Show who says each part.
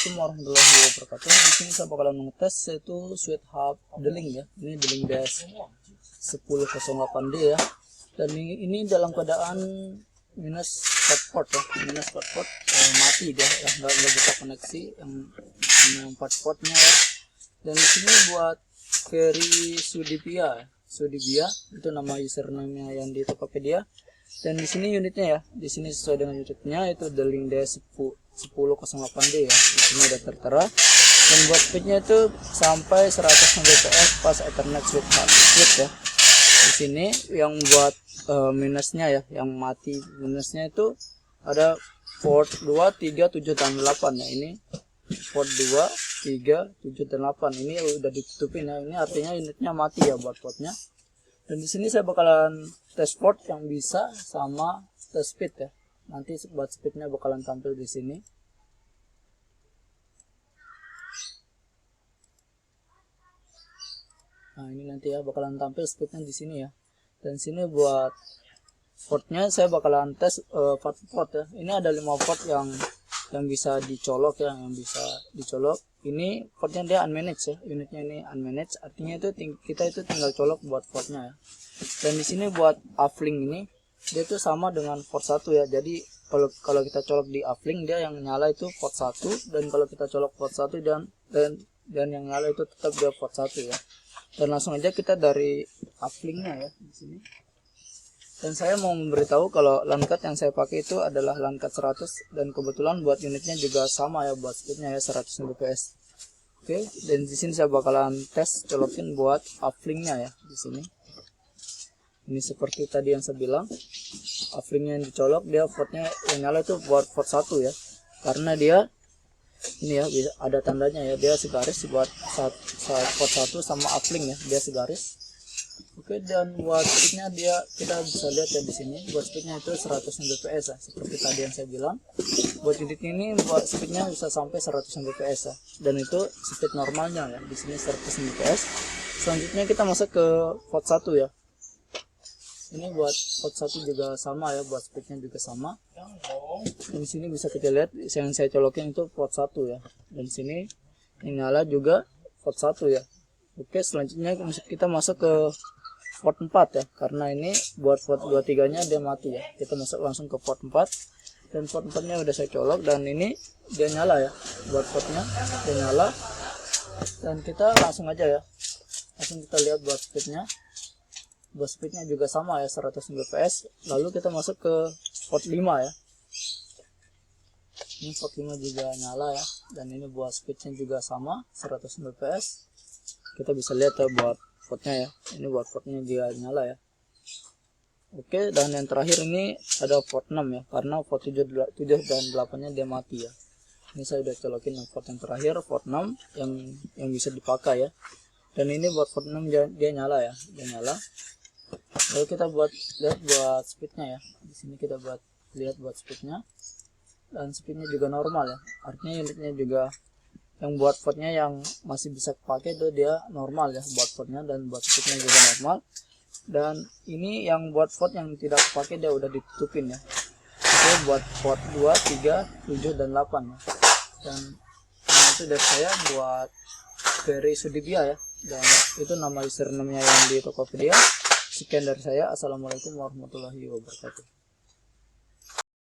Speaker 1: Assalamualaikum warahmatullahi wabarakatuh. Di sini saya bakalan mengetes yaitu switch hub D-Link ya. Ini D-Link DS1008D ya. Dan ini dalam keadaan minus 4 port ya, minus 4 port mati dia ya, nggak bisa koneksi yang 4 portnya ya. Dan di sini buat Ferry Sudibia ya. Sudibia itu nama username-nya yang di Tokopedia. Dan di sini unitnya ya, di sini sesuai dengan unitnya itu D-Link DS1008D ya. Di sini udah tertera. Dan buat speednya itu sampai 100 Mbps pas Ethernet switch ya. Di sini yang buat minusnya ya, yang mati minusnya itu ada port 2, 3, 7 dan 8 ya. Ini port 2, 3, 7 dan 8 ini udah ditutupin ya. Ini artinya unitnya mati ya buat portnya. Dan di sini saya bakalan tes port yang bisa sama tes speed ya. Nanti buat speednya bakalan tampil di sini. Nah, ini nanti ya bakalan tampil speednya di sini ya. Dan sini buat portnya saya bakalan tes 4 port ya. Ini ada 5 port yang bisa dicolok ya, yang bisa dicolok. Ini portnya dia unmanaged ya, unitnya ini unmanaged, artinya itu kita itu tinggal colok buat portnya ya. Dan di sini buat uplink ini dia itu sama dengan port 1 ya. Jadi kalau kita colok di uplink dia yang nyala itu port 1, dan kalau kita colok port 1 dan yang nyala itu tetap dia port 1 ya. Dan langsung aja kita dari uplinknya ya di sini. Dan saya mau memberitahu kalau LAN card yang saya pakai itu adalah LAN card 100, dan kebetulan buat unitnya juga sama ya, buat speednya ya 100 Mbps. Oke, dan di sini saya bakalan tes colokin buat uplinknya ya di sini. Ini seperti tadi yang saya bilang, uplinknya yang dicolok dia portnya yang nyala itu buat port 1 ya. Karena dia ini ya bisa ada tandanya ya, dia segaris buat saat port 1 sama uplink ya, dia segaris. Oke, dan buat speednya kita bisa lihat ya di sini buat speednya itu 100 Mbps ya, seperti tadi yang saya bilang. Buat unit ini buat speednya bisa sampai 100 Mbps ya, dan itu speed normalnya ya di sini 100 Mbps. Selanjutnya kita masuk ke port 1 ya. Ini buat port 1 juga sama ya, buat speednya juga sama. Dan di sini bisa kita lihat yang saya colokin itu port 1 ya, dan sini yang nyala juga port 1 ya. Oke, selanjutnya kita masuk ke port 4 ya, karena ini buat port 23 nya dia mati ya. Kita masuk langsung ke port 4, dan port 4 nya udah saya colok, dan ini dia nyala ya, buat portnya dia nyala. Dan kita langsung aja ya, langsung kita lihat buat speednya juga sama ya 100 Mbps. Lalu kita masuk ke port 5 ya. Ini port 5 juga nyala ya, dan ini buat speednya juga sama 100 Mbps. Kita bisa lihat ya buat portnya ya, ini buat portnya dia nyala ya. Oke, dan yang terakhir ini ada port 6 ya, karena port 7 dan 8 nya dia mati ya. Ini saya udah colokin yang port yang terakhir, port 6 yang bisa dipakai ya. Dan ini buat port 6 dia nyala ya, dia nyala. Lalu kita lihat buat speednya ya. Di sini kita lihat buat speednya, dan speednya juga normal ya, artinya unitnya juga yang buat portnya yang masih bisa pakai itu dia normal ya buat portnya, dan buat speednya juga normal. Dan ini yang buat port yang tidak pakai dia udah ditutupin ya. Oke, buat port 2, 3, 7 dan 8 ya. Dan itu dari saya buat Ferry Sudibia ya, dan itu nama username-nya yang di Tokopedia. Sekian dari saya. Assalamualaikum warahmatullahi wabarakatuh.